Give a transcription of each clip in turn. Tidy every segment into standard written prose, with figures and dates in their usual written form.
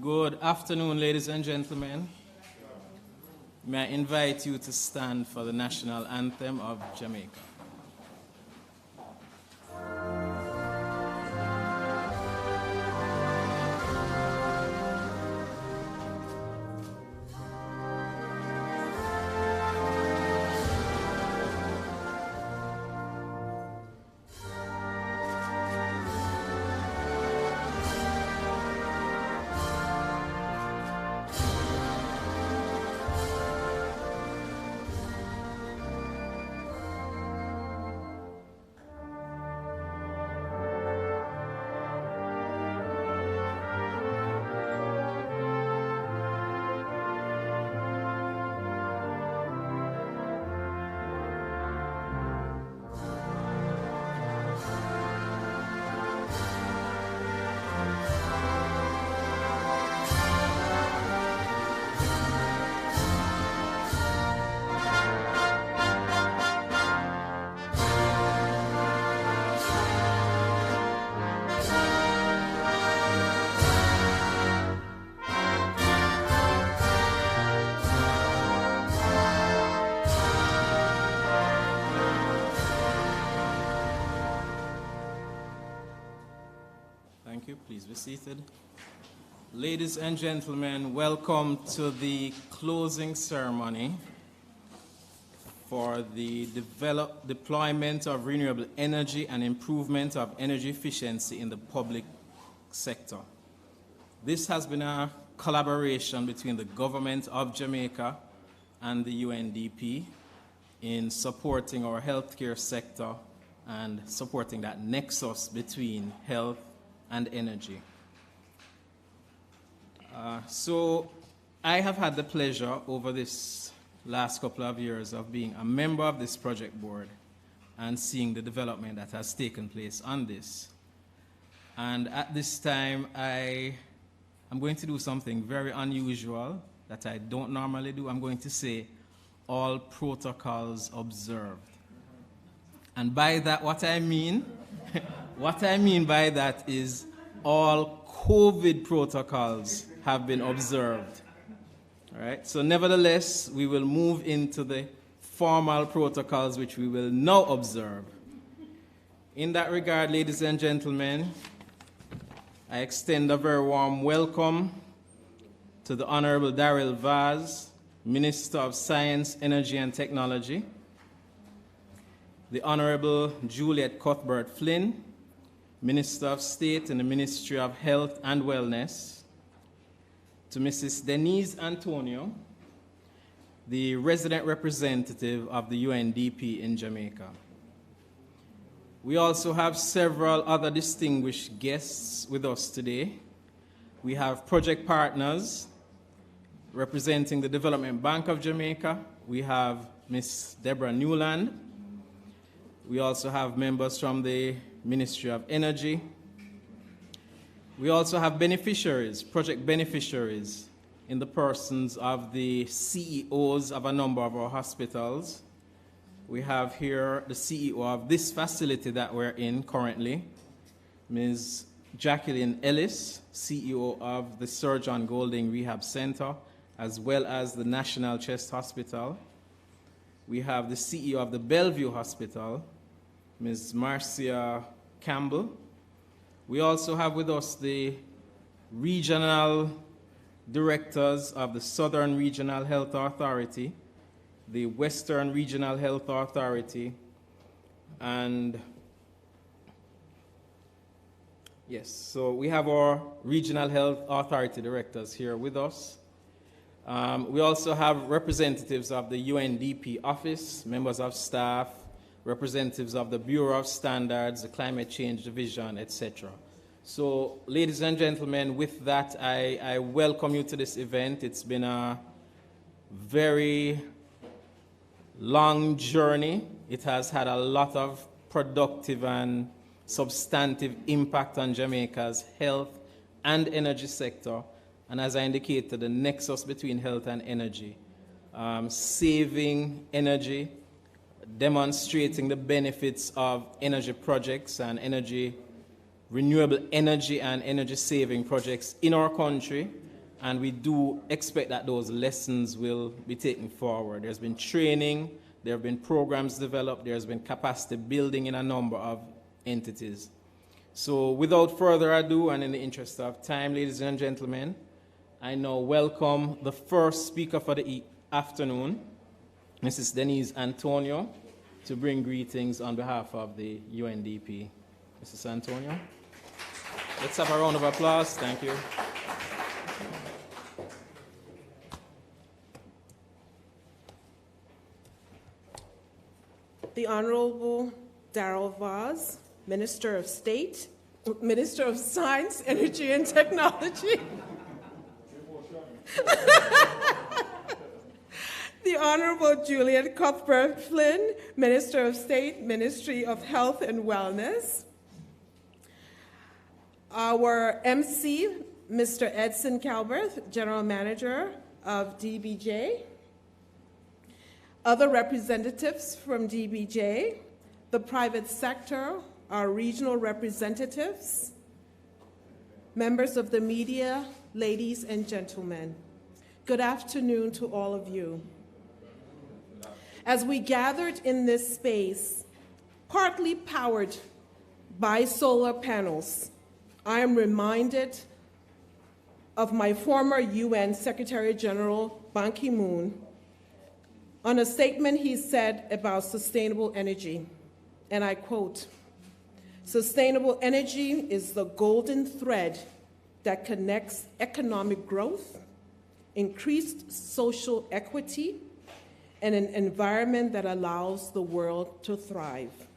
Good afternoon, ladies and gentlemen. May I invite you to stand for the national anthem of Jamaica. Thank you. Please be seated. Ladies and gentlemen, welcome to the closing ceremony for the deployment of renewable energy and improvement of energy efficiency in the public sector. This has been a collaboration between the government of Jamaica and the UNDP in supporting our healthcare sector and supporting that nexus between health and energy. So I have had the pleasure over this last couple of years of being a member of this project board and seeing the development that has taken place on this. And at this time, I'm going to do something very unusual that I don't normally do. I'm going to say all protocols observed. And by that, what I mean by that is all COVID protocols have been observed. All right? So nevertheless, we will move into the formal protocols which we will now observe. In that regard, ladies and gentlemen, I extend a very warm welcome to the Honorable Darrell Vaz, Minister of Science, Energy and Technology, the Honorable Juliet Cuthbert Flynn, Minister of State in the Ministry of Health and Wellness, to Mrs. Denise Antonio, the resident representative of the UNDP in Jamaica. We also have several other distinguished guests with us today. We have project partners representing the Development Bank of Jamaica. We have Ms. Deborah Newland. We also have members from the Ministry of Energy. We also have beneficiaries, project beneficiaries, in the persons of the CEOs of a number of our hospitals. We have here the CEO of this facility that we're in currently, Ms. Jacqueline Ellis, CEO of the Sir John Golding Rehab Center, as well as the National Chest Hospital. We have the CEO of the Bellevue Hospital, Ms. Marcia Campbell. We also have with us the regional directors of the Southern Regional Health Authority, the Western Regional Health Authority, and yes, so we have our Regional Health Authority directors here with us. We also have representatives of the UNDP office, members of staff, representatives of the Bureau of Standards, the Climate Change Division, etc. So, ladies and gentlemen, with that, I welcome you to this event. It's been a very long journey. It has had a lot of productive and substantive impact on Jamaica's health and energy sector. And as I indicated, the nexus between health and energy, saving energy, demonstrating the benefits of energy projects and renewable energy and energy saving projects in our country, and we do expect that those lessons will be taken forward. There's been training, there have been programs developed, there's been capacity building in a number of entities. So without further ado, and in the interest of time, ladies and gentlemen, I now welcome the first speaker for the afternoon, Mrs. Denise Antonio, to bring greetings on behalf of the UNDP. Mrs. Antonio, let's have a round of applause. Thank you. The Honorable Darrell Vaz, Minister of State, Minister of Science, Energy and Technology. The Honorable Juliet Cuthbert Flynn, Minister of State, Ministry of Health and Wellness. Our MC, Mr. Edson Calberth, General Manager of DBJ. Other representatives from DBJ, the private sector, our regional representatives, members of the media, ladies and gentlemen. Good afternoon to all of you. As we gathered in this space, partly powered by solar panels, I am reminded of my former UN Secretary General Ban Ki-moon on a statement he said about sustainable energy, and I quote, "Sustainable energy is the golden thread that connects economic growth, increased social equity, and an environment that allows the world to thrive."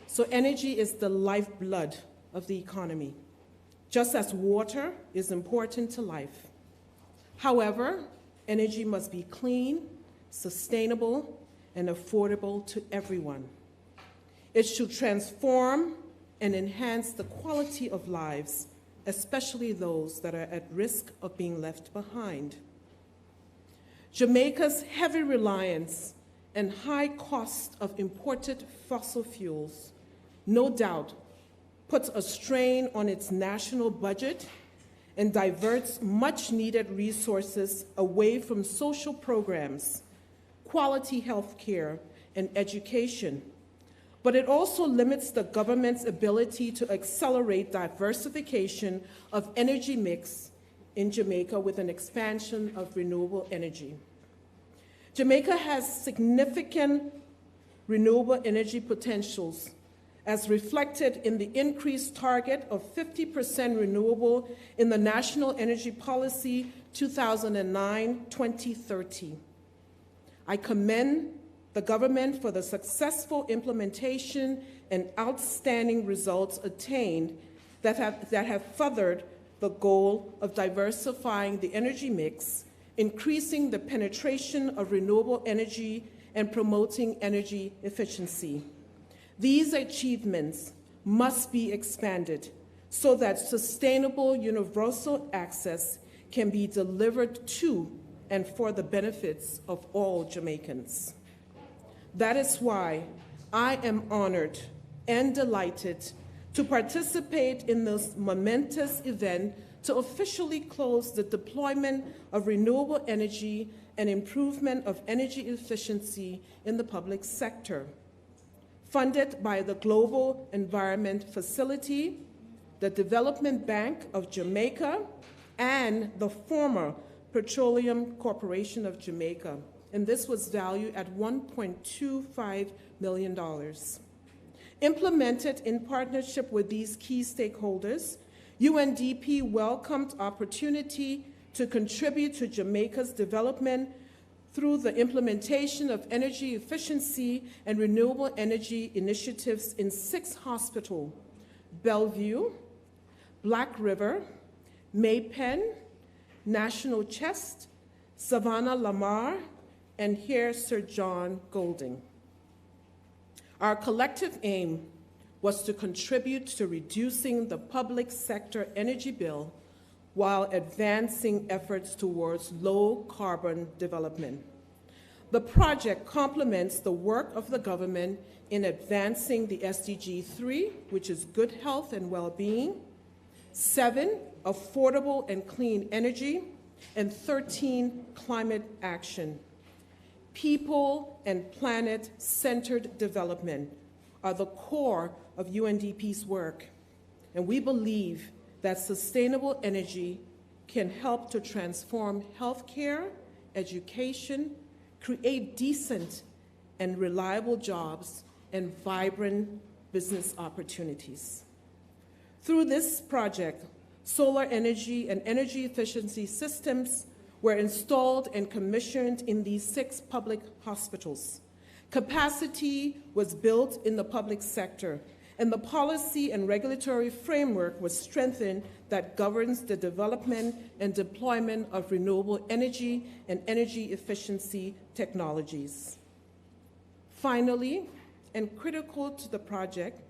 So energy is the lifeblood of the economy, just as water is important to life. However, energy must be clean, sustainable, and affordable to everyone. It should transform and enhance the quality of lives, especially those that are at risk of being left behind. Jamaica's heavy reliance and high cost of imported fossil fuels no doubt puts a strain on its national budget and diverts much-needed resources away from social programs, quality health care, and education. But it also limits the government's ability to accelerate diversification of energy mix in Jamaica with an expansion of renewable energy. Jamaica has significant renewable energy potentials, as reflected in the increased target of 50% renewable in the National Energy Policy 2009-2030. I commend the government for the successful implementation and outstanding results attained that have furthered the goal of diversifying the energy mix, increasing the penetration of renewable energy, and promoting energy efficiency. These achievements must be expanded so that sustainable universal access can be delivered to and for the benefits of all Jamaicans. That is why I am honored and delighted to participate in this momentous event to officially close the deployment of renewable energy and improvement of energy efficiency in the public sector, funded by the Global Environment Facility, the Development Bank of Jamaica, and the former Petroleum Corporation of Jamaica, and this was valued at $1.25 million. Implemented in partnership with these key stakeholders, UNDP welcomed opportunity to contribute to Jamaica's development through the implementation of energy efficiency and renewable energy initiatives in 6 hospitals: Bellevue, Black River, Maypen, National Chest, Savannah Lamar, and here Sir John Golding. Our collective aim was to contribute to reducing the public sector energy bill while advancing efforts towards low-carbon development. The project complements the work of the government in advancing the SDG 3, which is good health and well-being, 7, affordable and clean energy, and 13, climate action. People and planet-centered development are the core of UNDP's work, and we believe that sustainable energy can help to transform healthcare, education, create decent and reliable jobs, and vibrant business opportunities. Through this project, solar energy and energy efficiency systems were installed and commissioned in these 6 public hospitals. Capacity was built in the public sector, and the policy and regulatory framework was strengthened that governs the development and deployment of renewable energy and energy efficiency technologies. Finally, and critical to the project,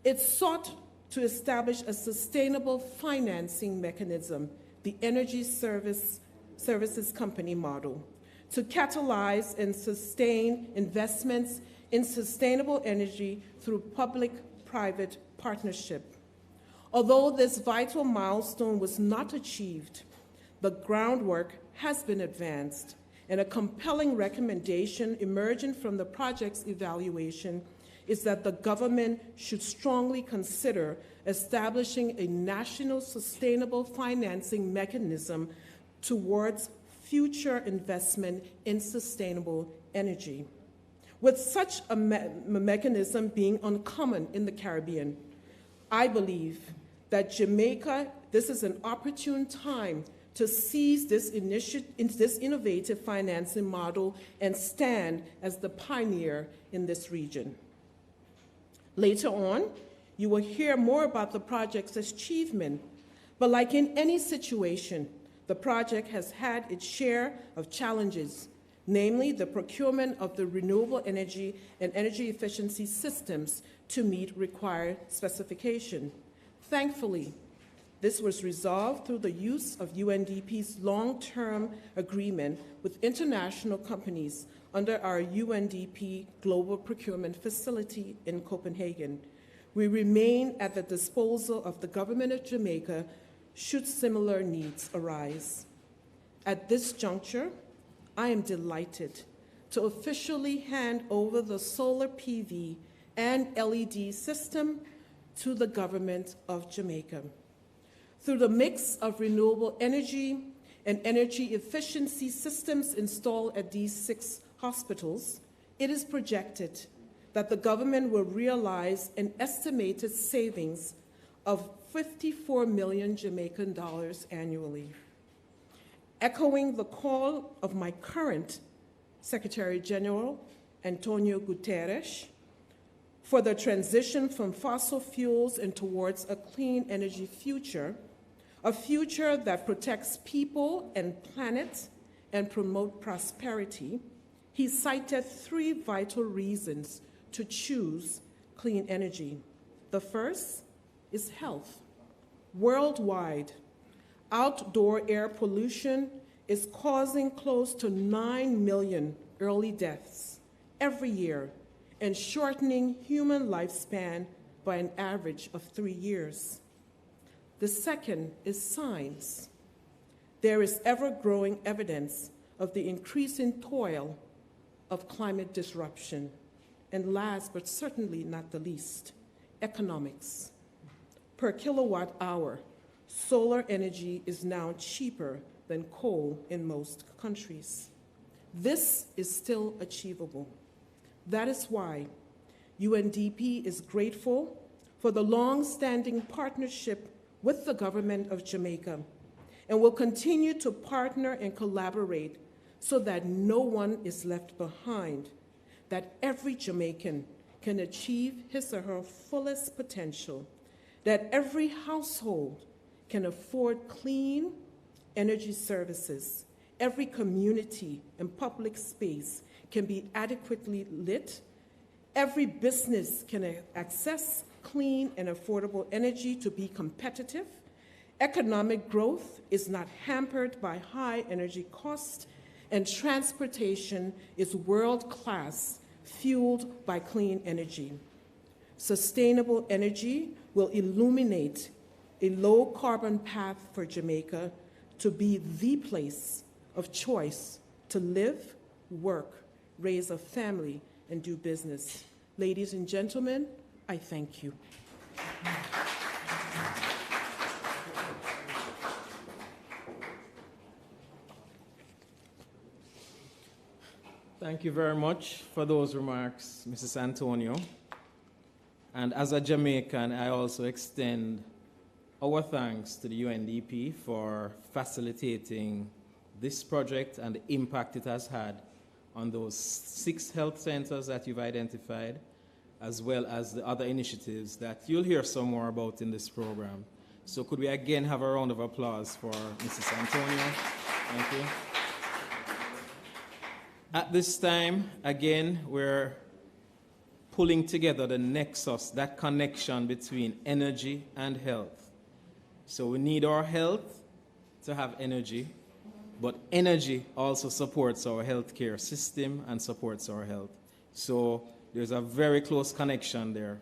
it sought to establish a sustainable financing mechanism, the Energy Services Company model, to catalyze and sustain investments in sustainable energy through public-private partnership. Although this vital milestone was not achieved, the groundwork has been advanced, and a compelling recommendation emerging from the project's evaluation is that the government should strongly consider establishing a national sustainable financing mechanism towards future investment in sustainable energy. With such a mechanism being uncommon in the Caribbean, I believe that Jamaica, this is an opportune time to seize this innovative financing model and stand as the pioneer in this region. Later on, you will hear more about the project's achievement, but like in any situation, the project has had its share of challenges, namely the procurement of the renewable energy and energy efficiency systems to meet required specification. Thankfully, this was resolved through the use of UNDP's long-term agreement with international companies under our UNDP Global Procurement Facility in Copenhagen. We remain at the disposal of the government of Jamaica should similar needs arise. At this juncture, I am delighted to officially hand over the solar PV and LED system to the government of Jamaica. Through the mix of renewable energy and energy efficiency systems installed at these 6 hospitals, it is projected that the government will realize an estimated savings of 54 million Jamaican dollars annually. Echoing the call of my current Secretary General, Antonio Guterres, for the transition from fossil fuels and towards a clean energy future, a future that protects people and planet and promote prosperity, he cited 3 vital reasons to choose clean energy. The first is health. Worldwide, outdoor air pollution is causing close to 9 million early deaths every year and shortening human lifespan by an average of 3 years. The second is science. There is ever-growing evidence of the increasing toil of climate disruption. And last, but certainly not the least, economics. Per kilowatt hour, solar energy is now cheaper than coal in most countries. This is still achievable. That is why UNDP is grateful for the long-standing partnership with the government of Jamaica and will continue to partner and collaborate so that no one is left behind, that every Jamaican can achieve his or her fullest potential, that every household can afford clean energy services, every community and public space can be adequately lit, every business can access clean and affordable energy to be competitive, economic growth is not hampered by high energy costs, and transportation is world-class, fueled by clean energy. Sustainable energy will illuminate a low-carbon path for Jamaica to be the place of choice to live, work, raise a family, and do business. Ladies and gentlemen, I thank you. Thank you very much for those remarks, Mrs. Antonio. And as a Jamaican, I also extend our thanks to the UNDP for facilitating this project and the impact it has had on those 6 health centers that you've identified, as well as the other initiatives that you'll hear some more about in this program. So could we again have a round of applause for Mrs. Antonio? Thank you. At this time, again, we're pulling together the nexus, that connection between energy and health. So we need our health to have energy, but energy also supports our healthcare system and supports our health. So there's a very close connection there.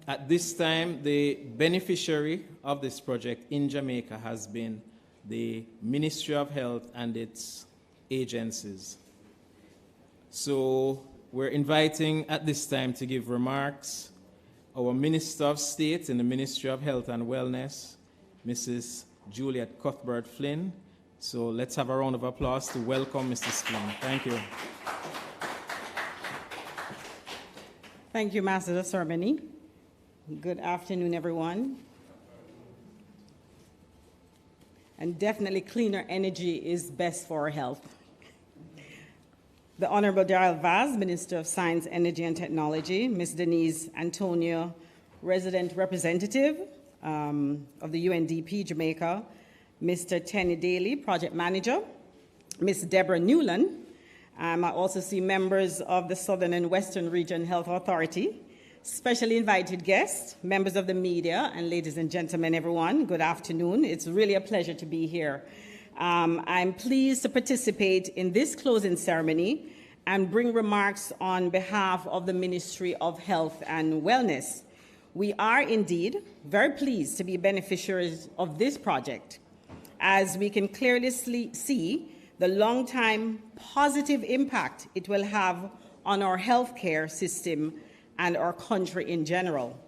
At this time, the beneficiary of this project in Jamaica has been the Ministry of Health and its agencies. So we're inviting at this time to give remarks our Minister of State in the Ministry of Health and Wellness, Mrs. Juliet Cuthbert-Flynn. So let's have a round of applause to welcome Mrs. Flynn. Thank you. Thank you, Master of the Ceremony. Good afternoon, everyone. And definitely cleaner energy is best for our health. The Honorable Darrell Vaz, Minister of Science, Energy and Technology, Ms. Denise Antonio, Resident Representative of the UNDP Jamaica, Mr. Tenny Daly, Project Manager, Ms. Deborah Newland. I also see members of the Southern and Western Region Health Authority, specially invited guests, members of the media, and ladies and gentlemen, everyone, good afternoon. It's really a pleasure to be here. I'm pleased to participate in this closing ceremony and bring remarks on behalf of the Ministry of Health and Wellness. We are indeed very pleased to be beneficiaries of this project, as we can clearly see the long-time positive impact it will have on our healthcare system and our country in general.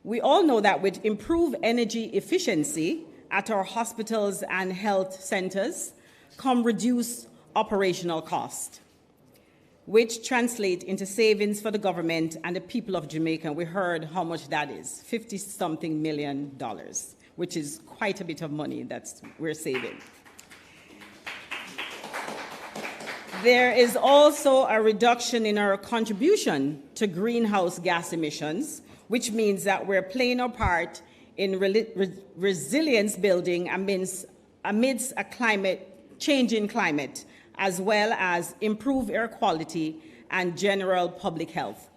We all know that with improved energy efficiency at our hospitals and health centers come reduced operational costs, which translate into savings for the government and the people of Jamaica. We heard how much that is, $50-something million, which is quite a bit of money that we're saving. There is also a reduction in our contribution to greenhouse gas emissions, which means that we're playing our part in resilience building amidst a changing climate, as well as improved air quality and general public health.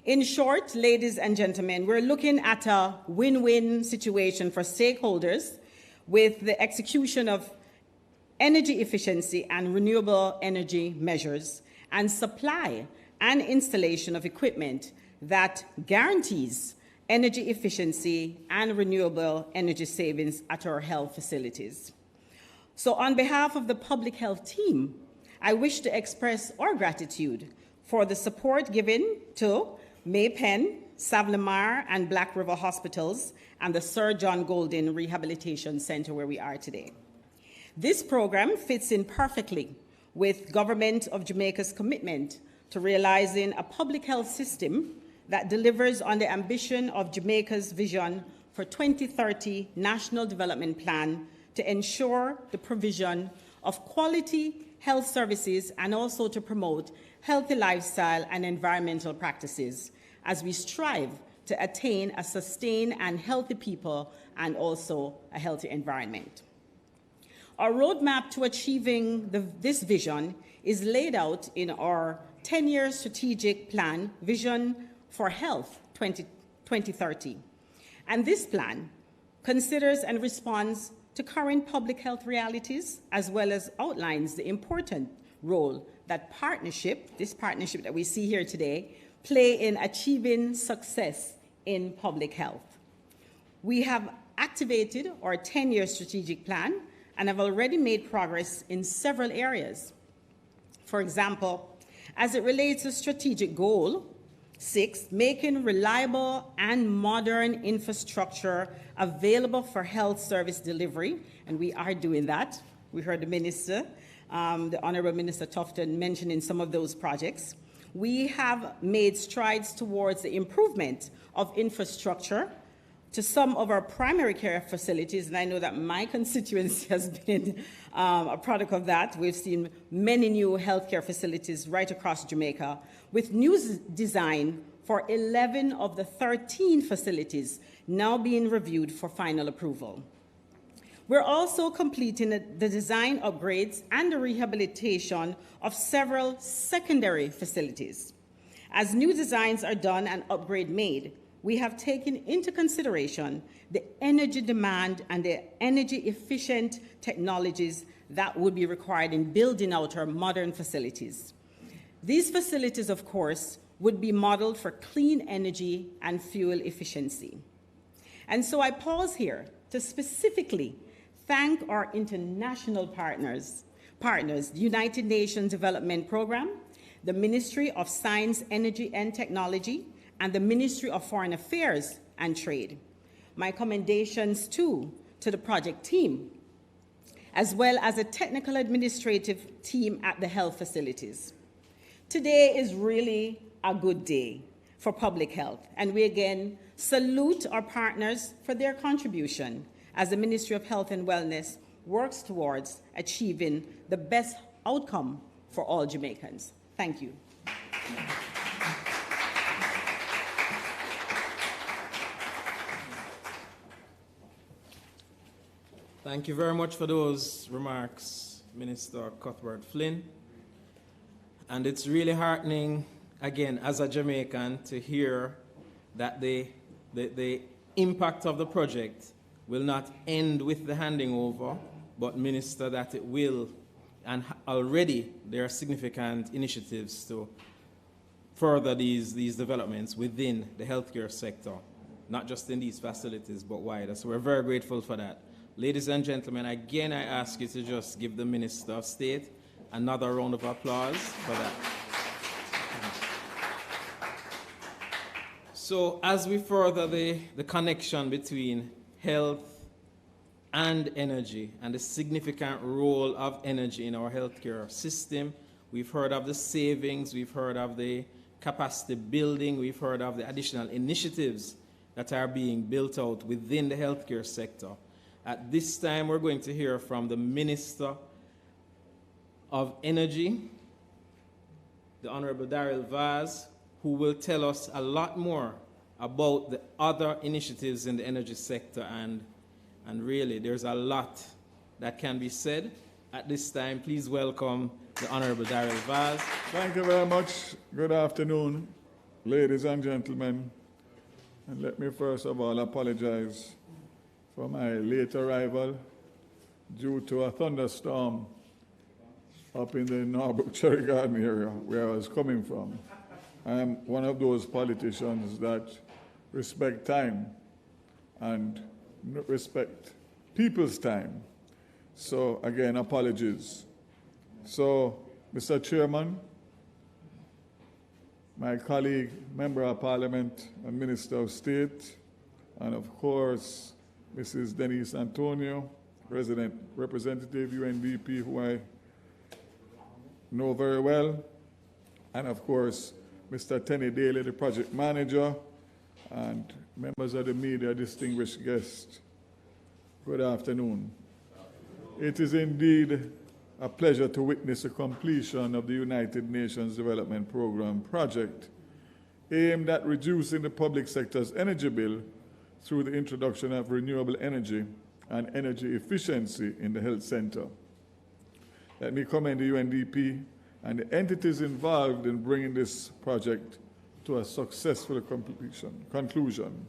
In short, ladies and gentlemen, we're looking at a win-win situation for stakeholders with the execution of energy efficiency and renewable energy measures and supply and installation of equipment that guarantees energy efficiency and renewable energy savings at our health facilities. So on behalf of the public health team, I wish to express our gratitude for the support given to May Penn, Savlamar, and Black River Hospitals and the Sir John Golden Rehabilitation Center where we are today. This program fits in perfectly with Government of Jamaica's commitment to realizing a public health system that delivers on the ambition of Jamaica's vision for 2030 National Development Plan to ensure the provision of quality health services and also to promote healthy lifestyle and environmental practices as we strive to attain a sustained and healthy people and also a healthy environment. Our roadmap to achieving this vision is laid out in our 10-year strategic plan, Vision for Health 2030. And this plan considers and responds to current public health realities, as well as outlines the important role that this partnership that we see here today, play in achieving success in public health. We have activated our 10-year strategic plan and have already made progress in several areas. For example, as it relates to strategic goal 6, making reliable and modern infrastructure available for health service delivery, and we are doing that. We heard the Minister, the Honourable Minister Tufton, mentioning some of those projects. We have made strides towards the improvement of infrastructure to some of our primary care facilities, and I know that my constituency has been a product of that. We've seen many new healthcare facilities right across Jamaica, with new design for 11 of the 13 facilities now being reviewed for final approval. We're also completing the design upgrades and the rehabilitation of several secondary facilities. As new designs are done and upgrade made, we have taken into consideration the energy demand and the energy efficient technologies that would be required in building out our modern facilities. These facilities, of course, would be modeled for clean energy and fuel efficiency. And so I pause here to specifically thank our international partners, the United Nations Development Programme, the Ministry of Science, Energy and Technology, and the Ministry of Foreign Affairs and Trade. My commendations too to the project team, as well as a technical administrative team at the health facilities. Today is really a good day for public health, and we again salute our partners for their contribution as the Ministry of Health and Wellness works towards achieving the best outcome for all Jamaicans. Thank you. Thank you very much for those remarks, Minister Cuthbert Flynn. And it's really heartening, again, as a Jamaican, to hear that the impact of the project will not end with the handing over, but, Minister, that it will, and already there are significant initiatives to further these developments within the healthcare sector, not just in these facilities, but wider. So we're very grateful for that. Ladies and gentlemen, again, I ask you to just give the Minister of State another round of applause for that. So as we further the connection between health and energy and the significant role of energy in our healthcare system, we've heard of the savings, we've heard of the capacity building, we've heard of the additional initiatives that are being built out within the healthcare sector. At this time, we're going to hear from the Minister of Energy, the Honourable Daryl Vaz, who will tell us a lot more about the other initiatives in the energy sector, and really there's a lot that can be said. At this time, please welcome the Honourable Daryl Vaz. Thank you very much. Good afternoon, ladies and gentlemen. And let me first of all apologize for my late arrival due to a thunderstorm up in the Norbrook Cherry Garden area where I was coming from. I am one of those politicians that respect time and respect people's time. So again, apologies. So, Mr. Chairman, my colleague, Member of Parliament and Minister of State, and of course, Mrs. Denise Antonio, Representative UNDP, who I know very well, and of course, Mr. Tenny Daly, the project manager, and members of the media, distinguished guests. Good afternoon. It is indeed a pleasure to witness the completion of the United Nations Development Programme project aimed at reducing the public sector's energy bill through the introduction of renewable energy and energy efficiency in the health sector. Let me commend the UNDP and the entities involved in bringing this project to a successful conclusion.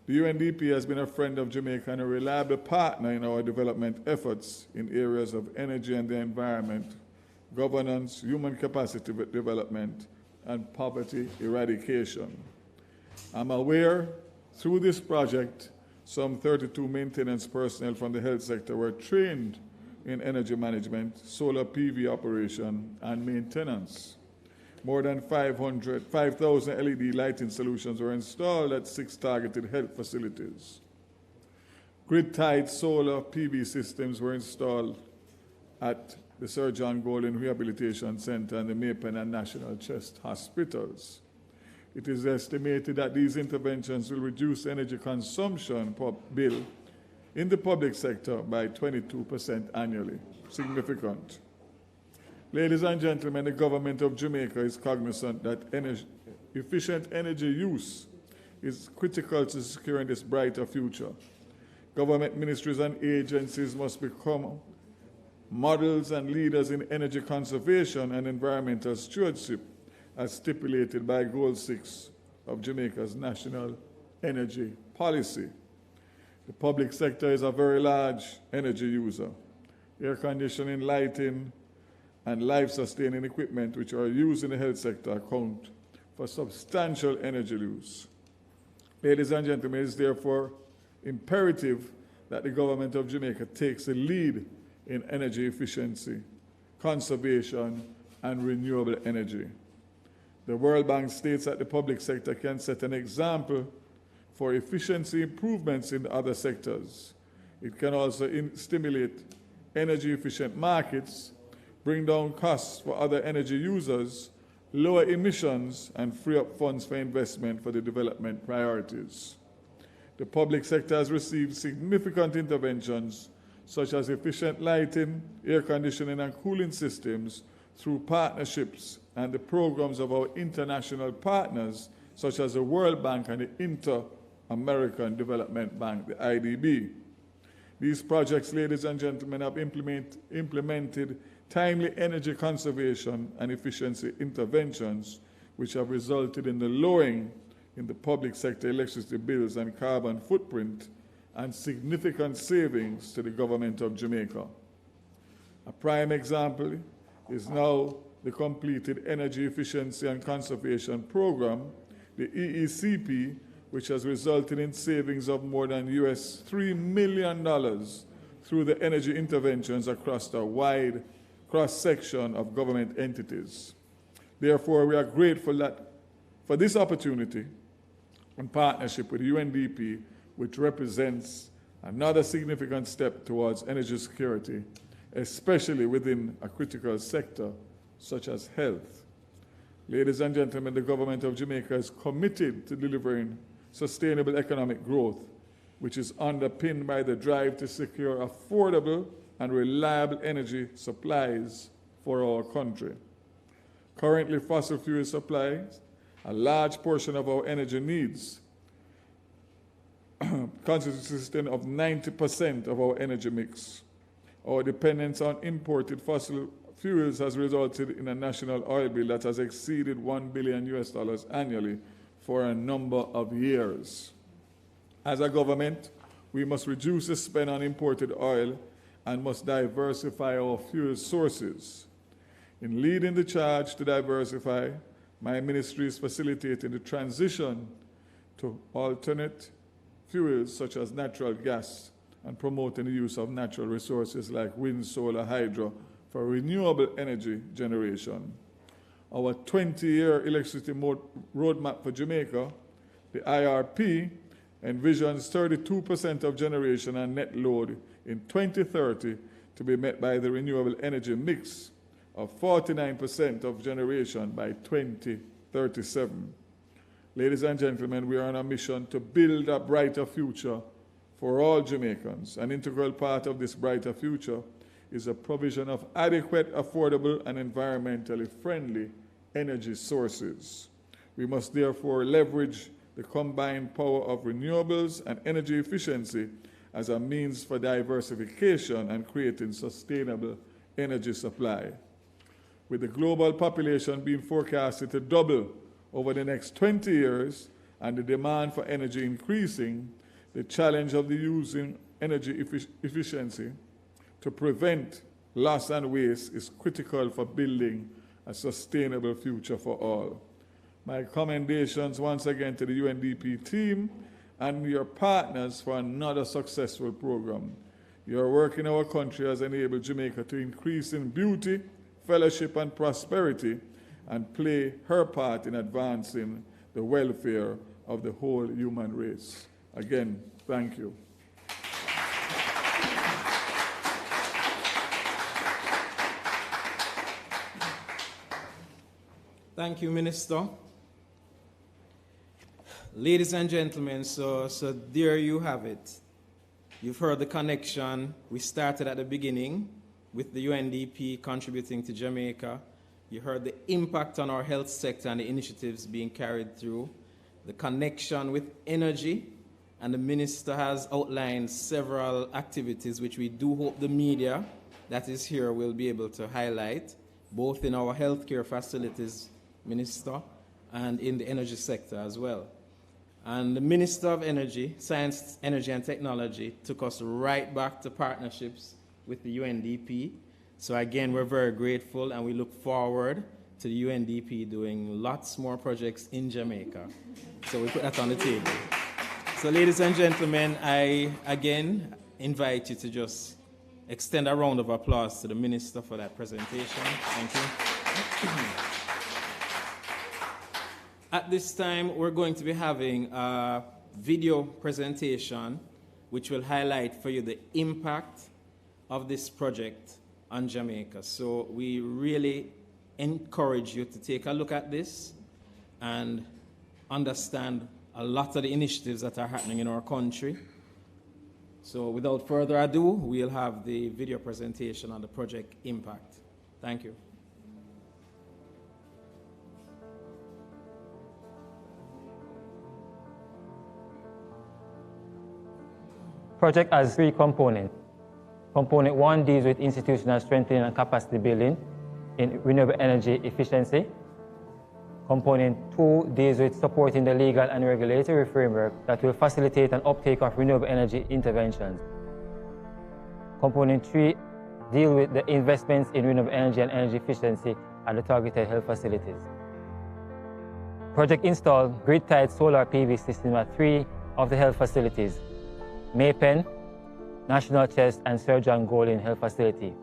The UNDP has been a friend of Jamaica and a reliable partner in our development efforts in areas of energy and the environment, governance, human capacity development, and poverty eradication. I'm aware through this project Some 32 maintenance personnel from the health sector were trained in energy management, solar PV operation, and maintenance. More than 5,000 LED lighting solutions were installed at 6 targeted health facilities. Grid-tied solar PV systems were installed at the Sir John Golden Rehabilitation Center and the Maypen and National Chest Hospitals. It is estimated that these interventions will reduce energy consumption per bill in the public sector by 22% annually. Significant. Ladies and gentlemen, the government of Jamaica is cognizant that efficient energy use is critical to securing this brighter future. Government ministries and agencies must become models and leaders in energy conservation and environmental stewardship, as stipulated by Goal 6 of Jamaica's National Energy Policy. The public sector is a very large energy user. Air conditioning, lighting, and life-sustaining equipment which are used in the health sector account for substantial energy use. Ladies and gentlemen, it is therefore imperative that the government of Jamaica takes the lead in energy efficiency, conservation, and renewable energy. The World Bank states that the public sector can set an example for efficiency improvements in other sectors. It can also stimulate energy-efficient markets, bring down costs for other energy users, lower emissions, and free up funds for investment for the development priorities. The public sector has received significant interventions such as efficient lighting, air conditioning, and cooling systems through partnerships and the programs of our international partners such as the World Bank and the Inter-American Development Bank, the IDB. These projects, ladies and gentlemen, have implemented timely energy conservation and efficiency interventions which have resulted in the lowering in the public sector electricity bills and carbon footprint and significant savings to the government of Jamaica. A prime example is now the completed Energy Efficiency and Conservation Program, the EECP, which has resulted in savings of more than US $3 million through the energy interventions across a wide cross-section of government entities. Therefore, we are grateful for this opportunity in partnership with UNDP, which represents another significant step towards energy security, especially within a critical sector such as health. Ladies and gentlemen, the government of Jamaica is committed to delivering sustainable economic growth, which is underpinned by the drive to secure affordable and reliable energy supplies for our country. Currently, fossil fuel supplies a large portion of our energy needs, consisting of 90% of our energy mix. Our dependence on imported fossil fuels has resulted in a national oil bill that has exceeded $1 billion annually for a number of years. As a government, we must reduce the spend on imported oil and must diversify our fuel sources. In leading the charge to diversify, my ministry is facilitating the transition to alternate fuels such as natural gas and promoting the use of natural resources like wind, solar, hydro for renewable energy generation. Our 20-year electricity roadmap for Jamaica, the IRP, envisions 32% of generation and net load in 2030 to be met by the renewable energy mix of 49% of generation by 2037. Ladies and gentlemen, we are on a mission to build a brighter future for all Jamaicans. An integral part of this brighter future is the provision of adequate, affordable, and environmentally friendly energy sources. We must therefore leverage the combined power of renewables and energy efficiency as a means for diversification and creating sustainable energy supply. With the global population being forecasted to double over the next 20 years and the demand for energy increasing, the challenge of using energy efficiency to prevent loss and waste is critical for building a sustainable future for all. My commendations once again to the UNDP team and your partners for another successful program. Your work in our country has enabled Jamaica to increase in beauty, fellowship, and prosperity, and play her part in advancing the welfare of the whole human race. Again, thank you. Thank you, Minister. Ladies and gentlemen, so there you have it. You've heard the connection. We started at the beginning with the UNDP contributing to Jamaica. You heard the impact on our health sector and the initiatives being carried through, the connection with energy, and the Minister has outlined several activities which we do hope the media that is here will be able to highlight, both in our healthcare facilities, Minister, and in the energy sector as well. And the Minister of Energy, Science, Energy and Technology took us right back to partnerships with the UNDP. So again, we're very grateful and we look forward to the UNDP doing lots more projects in Jamaica. So we put that on the table. So ladies and gentlemen, I again invite you to just extend a round of applause to the Minister for that presentation. Thank you. At this time, we're going to be having a video presentation which will highlight for you the impact of this project on Jamaica. So we really encourage you to take a look at this and understand a lot of the initiatives that are happening in our country. So without further ado, we'll have the video presentation on the project impact. Thank you. Project has three components. Component 1 deals with institutional strengthening and capacity building in renewable energy efficiency. Component 2 deals with supporting the legal and regulatory framework that will facilitate an uptake of renewable energy interventions. Component 3 deals with the investments in renewable energy and energy efficiency at the targeted health facilities. Project install grid-tied solar PV system at 3 of the health facilities: Maypen, National Chest, and Sir John Golden Health Facility.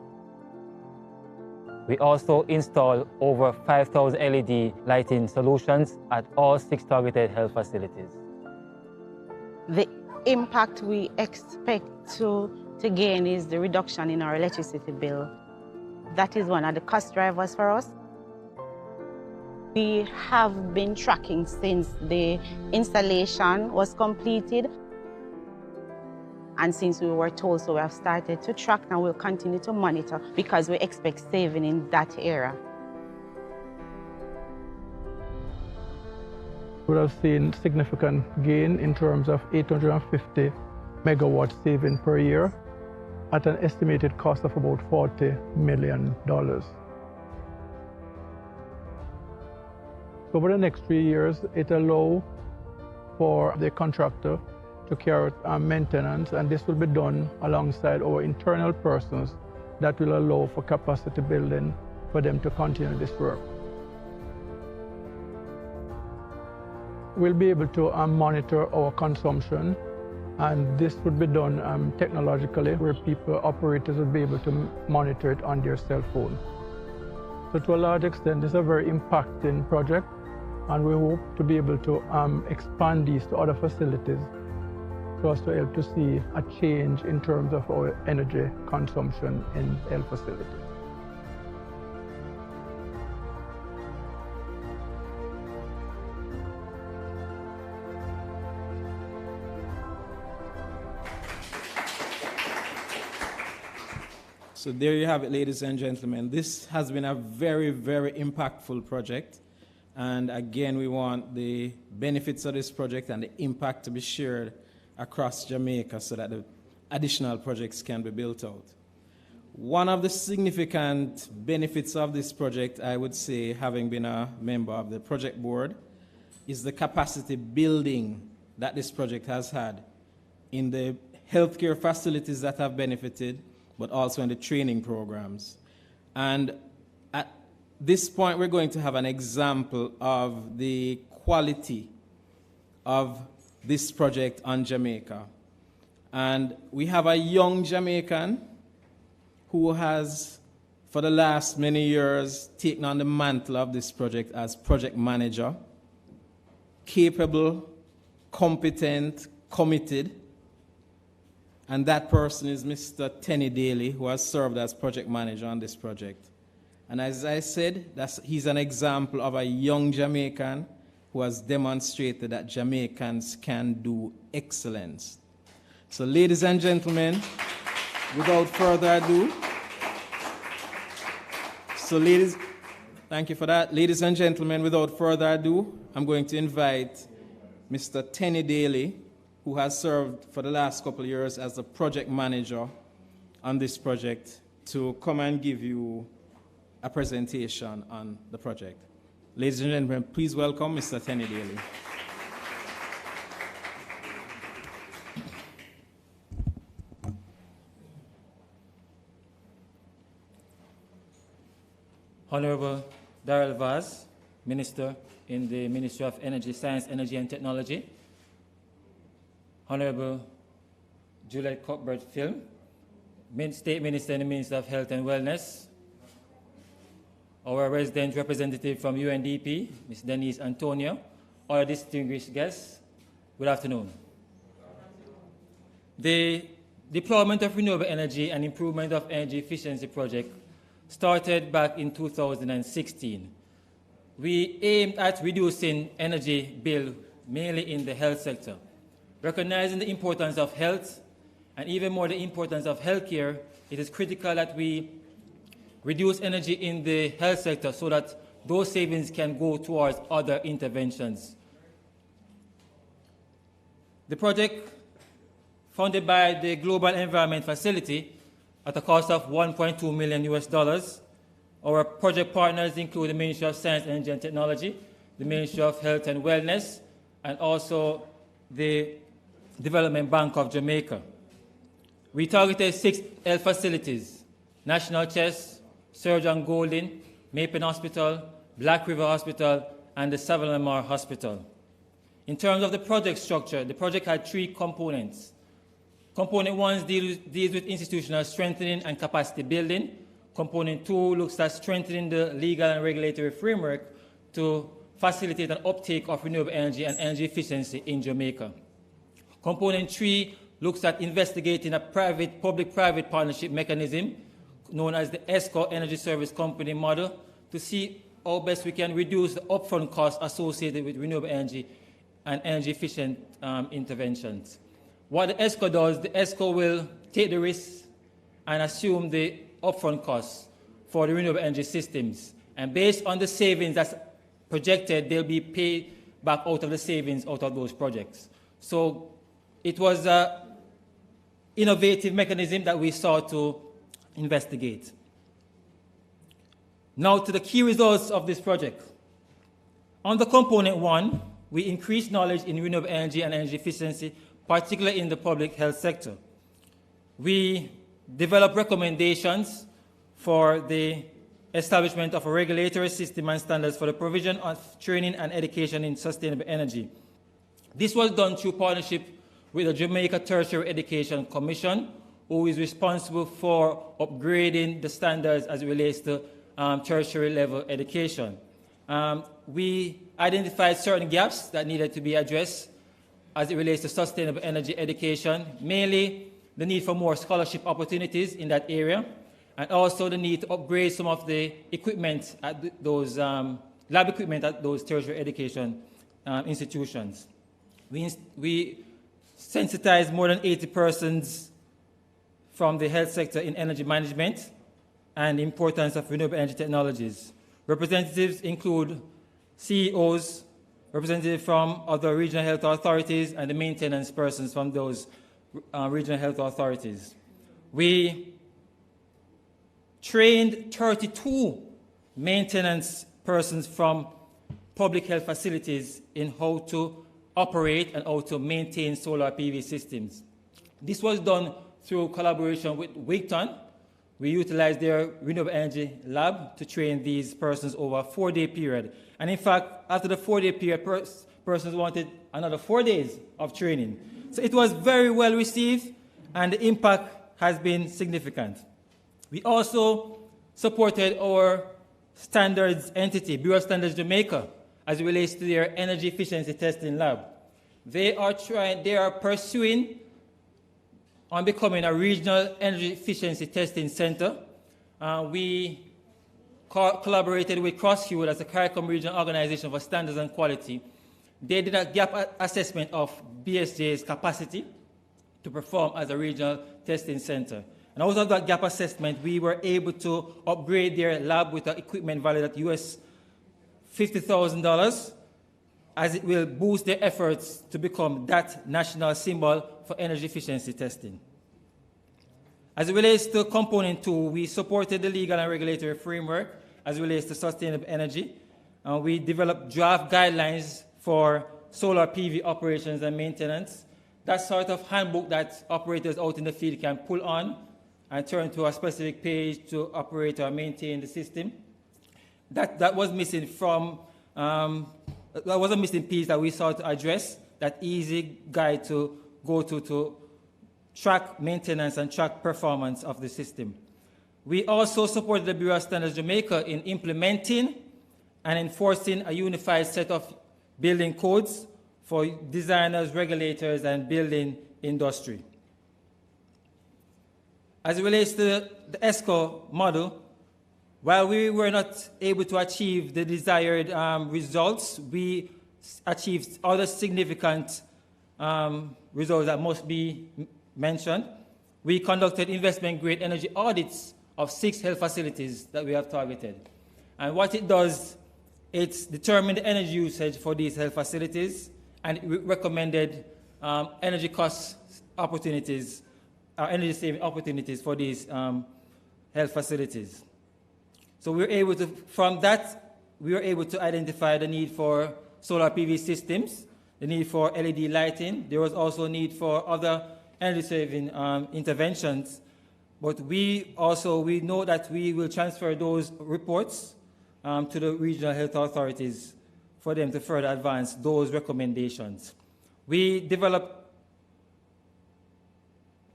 We also install over 5,000 LED lighting solutions at all 6 targeted health facilities. The impact we expect to gain is the reduction in our electricity bill. That is one of the cost drivers for us. We have been tracking since the installation was completed. And since we were told, so we have started to track and we'll continue to monitor because we expect saving in that area. We have seen significant gain in terms of 850 megawatt saving per year at an estimated cost of about $40 million. Over the next 3 years, it allows for the contractor to carry out maintenance, and this will be done alongside our internal persons that will allow for capacity building for them to continue this work. We'll be able to monitor our consumption, and this would be done technologically, where operators will be able to monitor it on their cell phone. So to a large extent, this is a very impacting project, and we hope to be able to expand these to other facilities for us to help to see a change in terms of our energy consumption in health facilities. So there you have it, ladies and gentlemen. This has been a very, very impactful project. And again, we want the benefits of this project and the impact to be shared across Jamaica so that the additional projects can be built out. One of the significant benefits of this project, I would say, having been a member of the project board, is the capacity building that this project has had in the healthcare facilities that have benefited, but also in the training programs. And at this point, we're going to have an example of the quality of this project on Jamaica. And we have a young Jamaican who has, for the last many years, taken on the mantle of this project as project manager, capable, competent, committed. And that person is Mr. Tenny Daly, who has served as project manager on this project. And as I said, he's an example of a young Jamaican who has demonstrated that Jamaicans can do excellence. So ladies and gentlemen, without further ado, thank you for that. Ladies and gentlemen, without further ado, I'm going to invite Mr. Tenny Daly, who has served for the last couple of years as the project manager on this project, to come and give you a presentation on the project. Ladies and gentlemen, please welcome Mr. Tenny Daly. Honorable Darrell Vaz, Minister in the Ministry of Energy, Science, Energy and Technology. Honorable Juliet Cuthbert-Film, State Minister in the Ministry of Health and Wellness. Our resident representative from UNDP, Ms. Denise Antonio. All distinguished guests, good afternoon. The deployment of renewable energy and improvement of energy efficiency project started back in 2016. We aimed at reducing energy bill mainly in the health sector. Recognizing the importance of health and even more the importance of healthcare, it is critical that we reduce energy in the health sector so that those savings can go towards other interventions. The project, funded by the Global Environment Facility at a cost of $1.2 million. Our project partners include the Ministry of Science, Energy and Technology, the Ministry of Health and Wellness, and also the Development Bank of Jamaica. We targeted 6 health facilities: National Chest, Surgeon Golding, Mapen Hospital, Black River Hospital, and the Savannah Hospital. In terms of the project structure, the project had 3 components. Component 1 deals with institutional strengthening and capacity building. Component 2 looks at strengthening the legal and regulatory framework to facilitate an uptake of renewable energy and energy efficiency in Jamaica. Component 3 looks at investigating a public-private partnership mechanism known as the ESCO Energy Service Company model to see how best we can reduce the upfront costs associated with renewable energy and energy-efficient interventions. What the ESCO does, the ESCO will take the risk and assume the upfront costs for the renewable energy systems. And based on the savings that's projected, they'll be paid back out of the savings out of those projects. So it was an innovative mechanism that we sought to investigate. Now to the key results of this project. On the component 1, we increased knowledge in renewable energy and energy efficiency, particularly in the public health sector. We developed recommendations for the establishment of a regulatory system and standards for the provision of training and education in sustainable energy. This was done through partnership with the Jamaica Tertiary Education Commission, who is responsible for upgrading the standards as it relates to tertiary level education. We identified certain gaps that needed to be addressed as it relates to sustainable energy education, mainly the need for more scholarship opportunities in that area, and also the need to upgrade some of the equipment at those lab equipment at those tertiary education institutions. We sensitized more than 80 persons from the health sector in energy management and the importance of renewable energy technologies. Representatives include CEOs, representatives from other regional health authorities, and the maintenance persons from those regional health authorities. We trained 32 maintenance persons from public health facilities in how to operate and how to maintain solar PV systems. This was done through collaboration with Wigton. We utilized their renewable energy lab to train these persons over a 4-day period. And in fact, after the 4-day period, persons wanted another 4 days of training. So it was very well received, and the impact has been significant. We also supported our standards entity, Bureau of Standards Jamaica, as it relates to their energy efficiency testing lab. They are pursuing on becoming a regional energy efficiency testing center. We collaborated with CrossFuel as a CARICOM regional organization for standards and quality. They did a gap assessment of BSJ's capacity to perform as a regional testing center. And out of that gap assessment, we were able to upgrade their lab with equipment valued at US $50,000, as it will boost their efforts to become that national symbol for energy efficiency testing. As it relates to component 2, we supported the legal and regulatory framework as it relates to sustainable energy. We developed draft guidelines for solar PV operations and maintenance. That sort of handbook that operators out in the field can pull on and turn to a specific page to operate or maintain the system. That was missing from, that was a missing piece that we sought to address, that easy guide to go to track maintenance and track performance of the system. We also supported the Bureau of Standards Jamaica in implementing and enforcing a unified set of building codes for designers, regulators, and building industry. As it relates to the ESCO model, while we were not able to achieve the desired results, we achieved other significant results that must be mentioned. We conducted investment-grade energy audits of 6 health facilities that we have targeted. And what it does, it's determined the energy usage for these health facilities, and it recommended energy cost opportunities, energy saving opportunities for these health facilities. So we were able to, from that, we were able to identify the need for solar PV systems, the need for LED lighting. There was also a need for other energy-saving interventions. But we know that we will transfer those reports to the regional health authorities for them to further advance those recommendations. We developed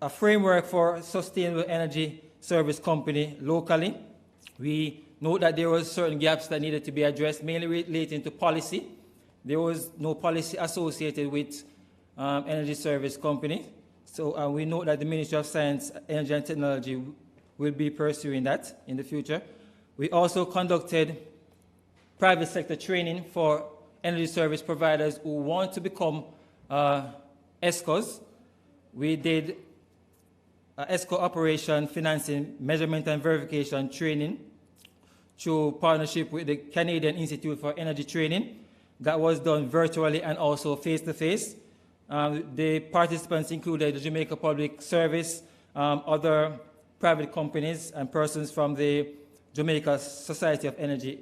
a framework for sustainable energy service company locally. We know that there were certain gaps that needed to be addressed, mainly relating to policy. There was no policy associated with energy service company. So we know that the Ministry of Science, Energy and Technology will be pursuing that in the future. We also conducted private sector training for energy service providers who want to become ESCOs. We did ESCO operation, financing, measurement and verification training through partnership with the Canadian Institute for Energy Training. That was done virtually and also face-to-face. The participants included the Jamaica Public Service, other private companies, and persons from the Jamaica Society of Energy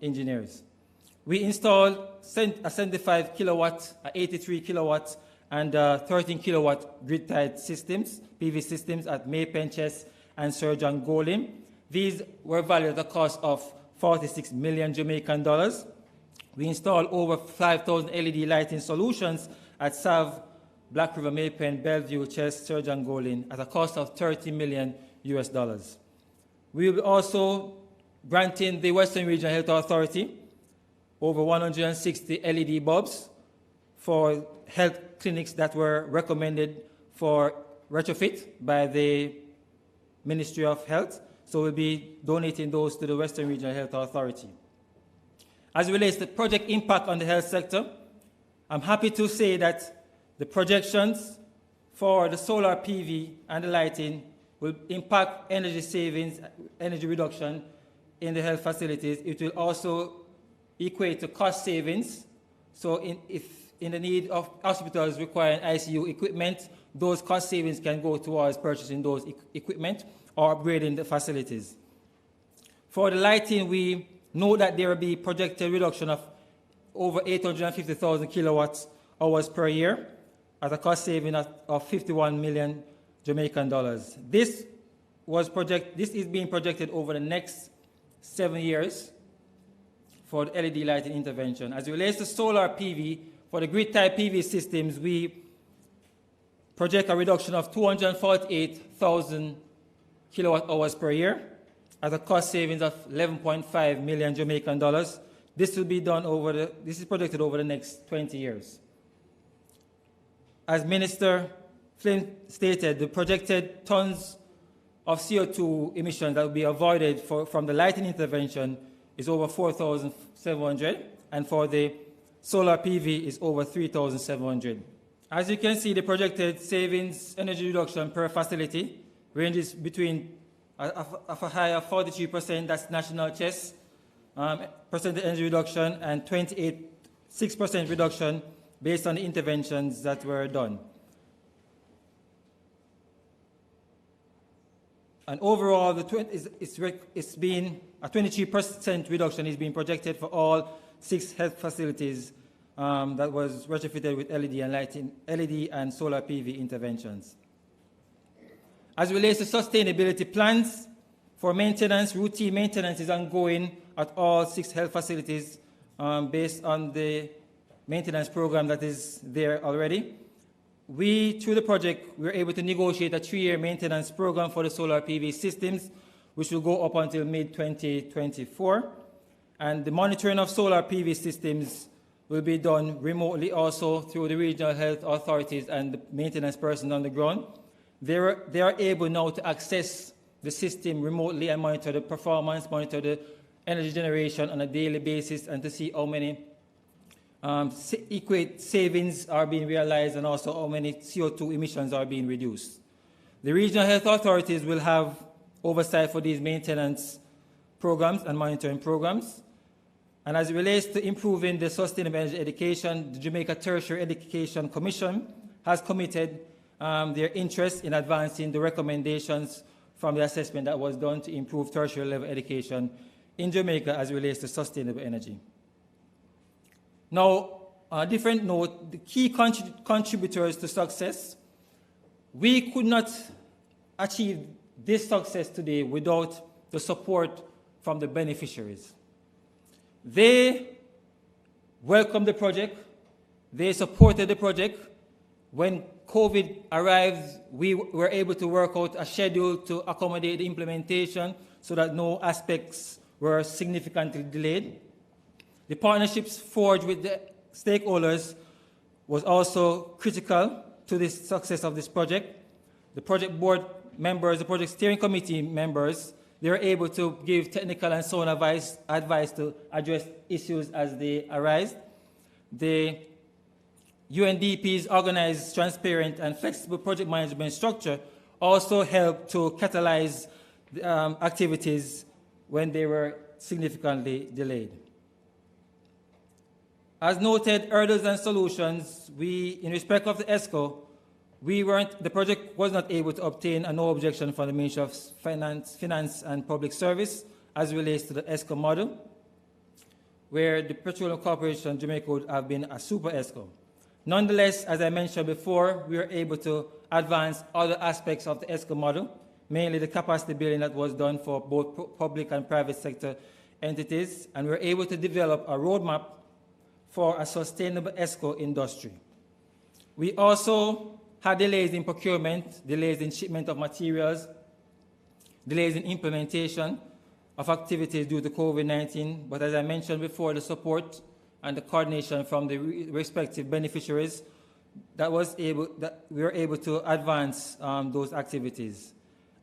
Engineers. We installed a 75 kilowatt, 83 kilowatt, and 13 kilowatt grid-tied systems, PV systems at May Penches and Sir John Golin. These were valued at a cost of 46 million Jamaican dollars. We installed over 5,000 LED lighting solutions at SAV, Black River, Maypen, Bellevue, Chess, Sir John Golin at a cost of $30 million US. We will also granting the Western Regional Health Authority over 160 LED bulbs for health clinics that were recommended for retrofit by the Ministry of Health. So we'll be donating those to the Western Regional Health Authority. As it relates to project impact on the health sector, I'm happy to say that the projections for the solar PV and the lighting will impact energy savings, energy reduction in the health facilities. It will also equate to cost savings. So if in the need of hospitals requiring ICU equipment, those cost savings can go towards purchasing those equipment or upgrading the facilities. For the lighting, we know that there will be projected reduction of over 850,000 kilowatt hours per year at a cost saving of 51 million Jamaican dollars. This is being projected over the next 7 years for the LED lighting intervention. As it relates to solar PV for the grid-type PV systems, we project a reduction of 248,000 kilowatt hours per year at a cost savings of 11.5 million Jamaican dollars. This will be done this is projected over the next 20 years. As Minister Flynn stated, the projected tons of CO2 emissions that will be avoided from the lighting intervention is over 4,700, and for the solar PV is over 3,700. As you can see, the projected savings energy reduction per facility ranges between a high of 43%, that's national chess, percentage energy reduction, and 6% reduction based on the interventions that were done. And overall, it's been a 23% reduction is being projected for all 6 health facilities that was retrofitted with LED and solar PV interventions. As it relates to sustainability plans for maintenance, routine maintenance is ongoing at all 6 health facilities based on the maintenance program that is there already. Through the project, we were able to negotiate a 3-year maintenance program for the solar PV systems, which will go up until mid-2024. And the monitoring of solar PV systems will be done remotely also through the regional health authorities and the maintenance person on the ground. They are able now to access the system remotely and monitor the performance, monitor the energy generation on a daily basis, and to see how many equate savings are being realized and also how many CO2 emissions are being reduced. The regional health authorities will have oversight for these maintenance programs and monitoring programs. And as it relates to improving the sustainable energy education, the Jamaica Tertiary Education Commission has committed their interest in advancing the recommendations from the assessment that was done to improve tertiary level education in Jamaica as it relates to sustainable energy. Now, on a different note, the key contributors to success, we could not achieve this success today without the support from the beneficiaries. They welcomed the project, they supported the project. When COVID arrived, we were able to work out a schedule to accommodate the implementation so that no aspects were significantly delayed. The partnerships forged with the stakeholders was also critical to the success of this project. The project board members, the project steering committee members, they were able to give technical and sound advice to address issues as they arise. The UNDP's organized, transparent, and flexible project management structure also helped to catalyze the, activities when they were significantly delayed. As noted, hurdles and solutions, in respect of the ESCO, the project was not able to obtain a no objection from the Ministry of Finance and Public Service as relates to the ESCO model, where the Petroleum Corporation Jamaica would have been a super ESCO. Nonetheless, as I mentioned before, we were able to advance other aspects of the ESCO model, mainly the capacity building that was done for both public and private sector entities, and we were able to develop a roadmap for a sustainable ESCO industry. We also had delays in procurement, delays in shipment of materials, delays in implementation of activities due to COVID-19, but as I mentioned before, the support and the coordination from the respective beneficiaries, we were able to advance those activities.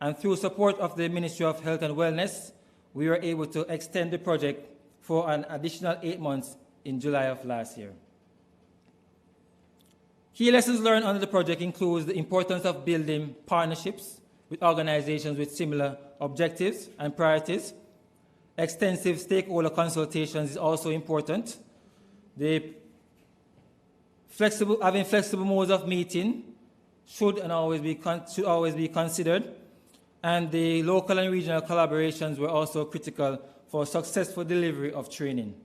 And through support of the Ministry of Health and Wellness, we were able to extend the project for an additional 8 months in July of last year. Key lessons learned under the project includes the importance of building partnerships with organizations with similar objectives and priorities. Extensive stakeholder consultations is also important. Having flexible modes of meeting should always be considered, and the local and regional collaborations were also critical for successful delivery of training.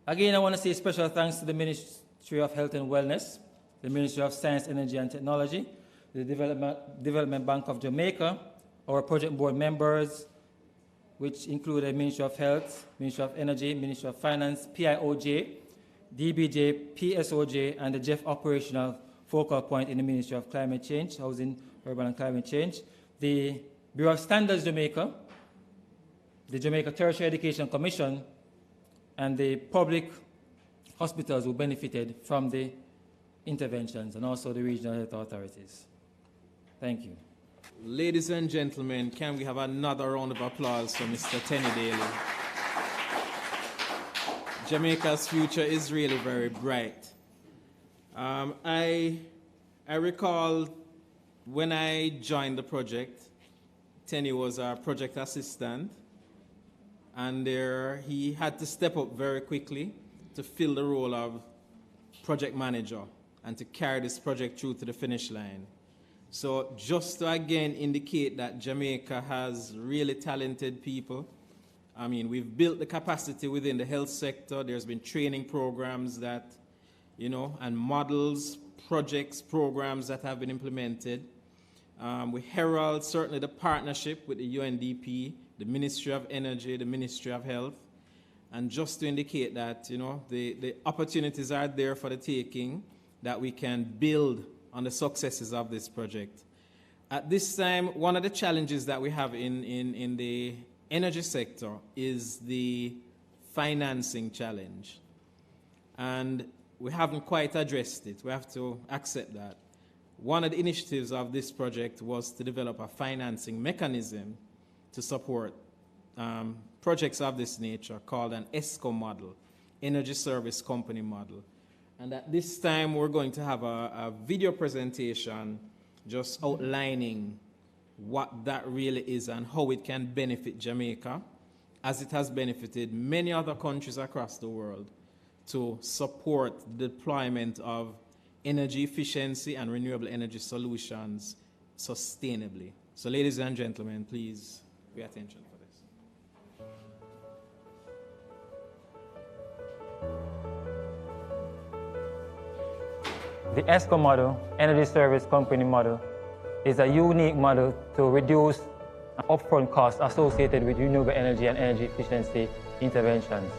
Again, I want to say special thanks to the Ministry of Health and Wellness, the Ministry of Science, Energy and Technology, the Development Bank of Jamaica, our project board members, which include the Ministry of Health, Ministry of Energy, Ministry of Finance, PIOJ, DBJ, PSOJ, and the JEF operational focal point in the Ministry of Climate Change, Housing, Urban and Climate Change, the Bureau of Standards Jamaica, the Jamaica Tertiary Education Commission, and the public hospitals who benefited from the interventions, and also the regional health authorities. Thank you. Ladies and gentlemen, can we have another round of applause for Mr. Tenny Daly? Jamaica's future is really very bright. I recall when I joined the project, Tenny was our project assistant, and he had to step up very quickly to fill the role of project manager and to carry this project through to the finish line. So just to again indicate that Jamaica has really talented people. I mean, we've built the capacity within the health sector. There's been training programs that, and models, projects, programs that have been implemented. We herald certainly the partnership with the UNDP, the Ministry of Energy, the Ministry of Health. And just to indicate that, the opportunities are there for the taking, that we can build on the successes of this project. At this time, one of the challenges that we have in the energy sector is the financing challenge. And we haven't quite addressed it. We have to accept that. One of the initiatives of this project was to develop a financing mechanism to support projects of this nature called an ESCO model, Energy Service Company model. And at this time, we're going to have a video presentation just outlining what that really is and how it can benefit Jamaica, as it has benefited many other countries across the world, to support the deployment of energy efficiency and renewable energy solutions sustainably. So ladies and gentlemen, please pay attention for this. The ESCO model, Energy Service Company model, is a unique model to reduce upfront costs associated with renewable energy and energy efficiency interventions.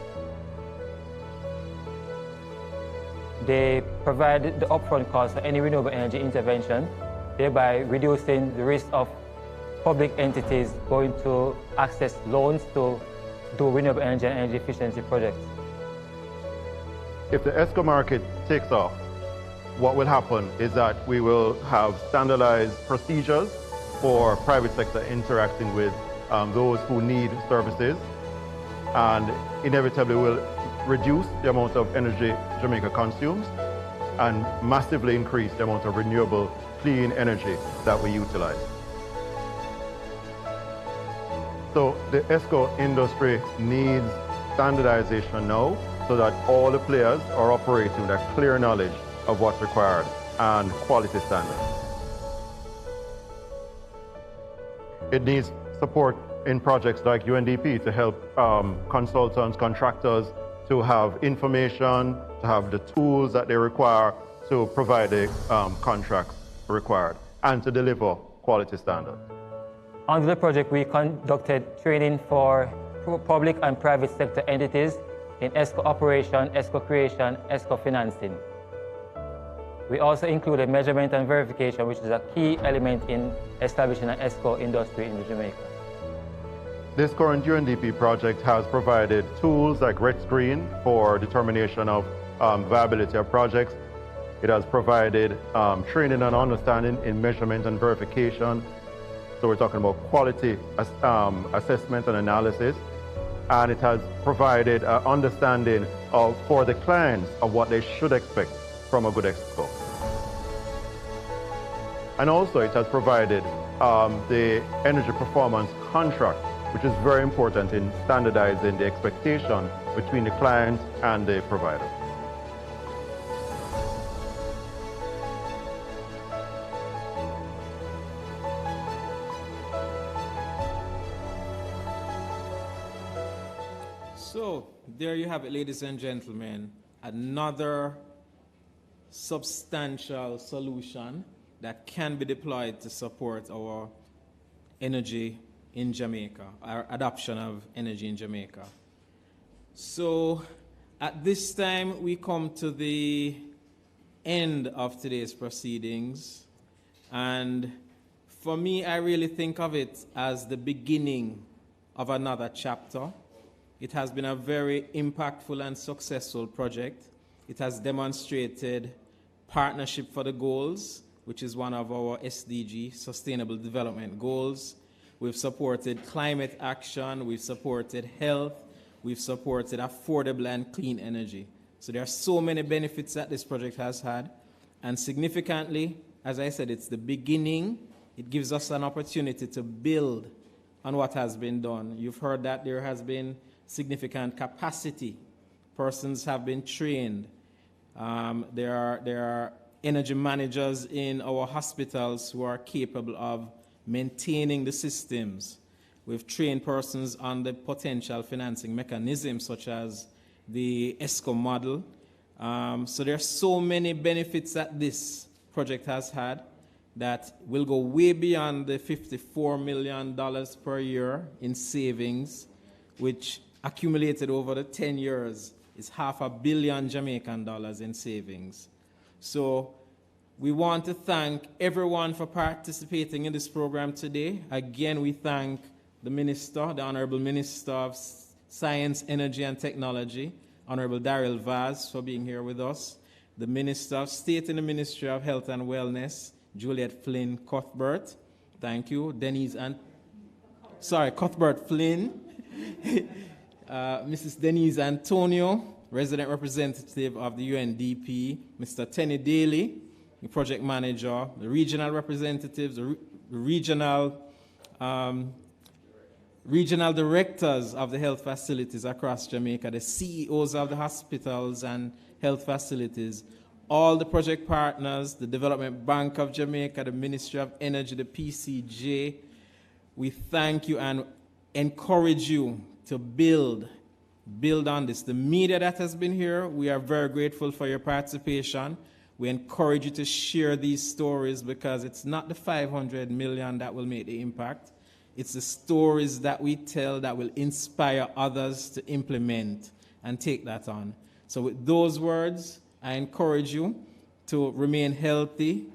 They provide the upfront cost for any renewable energy intervention, thereby reducing the risk of public entities going to access loans to do renewable energy and energy efficiency projects. If the ESCO market takes off, what will happen is that we will have standardized procedures for private sector interacting with those who need services, and inevitably will reduce the amount of energy Jamaica consumes and massively increase the amount of renewable clean energy that we utilize. So the ESCO industry needs standardization now so that all the players are operating with a clear knowledge of what's required and quality standards. It needs support in projects like UNDP to help consultants, contractors to have information, to have the tools that they require to provide the contracts required and to deliver quality standards. Under the project, we conducted training for public and private sector entities in ESCO operation, ESCO creation, ESCO financing. We also included measurement and verification, which is a key element in establishing an ESCO industry in Jamaica. This current UNDP project has provided tools like Red Screen for determination of viability of projects. It has provided training and understanding in measurement and verification. So we're talking about quality assessment and analysis. And it has provided understanding for the clients of what they should expect from a good ESCO. And also it has provided the energy performance contract, which is very important in standardizing the expectation between the client and the provider. So there you have it, ladies and gentlemen, another substantial solution that can be deployed to support our energy in Jamaica, our adoption of energy in Jamaica. So At this time, we come to the end of today's proceedings. And for me, I really think of it as the beginning of another chapter. It has been a very impactful and successful project. It has demonstrated partnership for the goals, which is one of our SDG, Sustainable Development Goals. We've supported climate action, we've supported health, we've supported affordable and clean energy. So there are so many benefits that this project has had. And significantly, as I said, it's the beginning. It gives us an opportunity to build on what has been done. You've heard that there has been significant capacity. Persons have been trained. There are energy managers in our hospitals who are capable of maintaining the systems. We've trained persons on the potential financing mechanisms such as the ESCO model. So there are so many benefits that this project has had that will go way beyond the $54 million per year in savings, which accumulated over the 10 years is $500 million Jamaican dollars in savings. So we want to thank everyone for participating in this program today. Again, we thank the Minister, the Honorable Minister of Science, Energy and Technology, Honorable Daryl Vaz, for being here with us. The Minister of State in the Ministry of Health and Wellness, Juliet Flynn Cuthbert. Thank you. Cuthbert Flynn. Mrs. Denise Antonio, Resident Representative of the UNDP, Mr. Tenny Daly, the Project Manager, the regional representatives, the regional directors of the health facilities across Jamaica, the CEOs of the hospitals and health facilities, all the project partners, the Development Bank of Jamaica, the Ministry of Energy, the PCJ. We thank you and encourage you to build on this. The media that has been here, we are very grateful for your participation. We encourage you to share these stories because it's not the 500 million that will make the impact. It's the stories that we tell that will inspire others to implement and take that on. So with those words, I encourage you to remain healthy.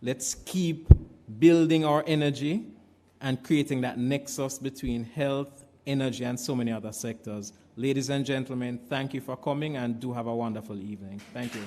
Let's keep building our energy and creating that nexus between health, energy, and so many other sectors. Ladies and gentlemen, thank you for coming and do have a wonderful evening. Thank you.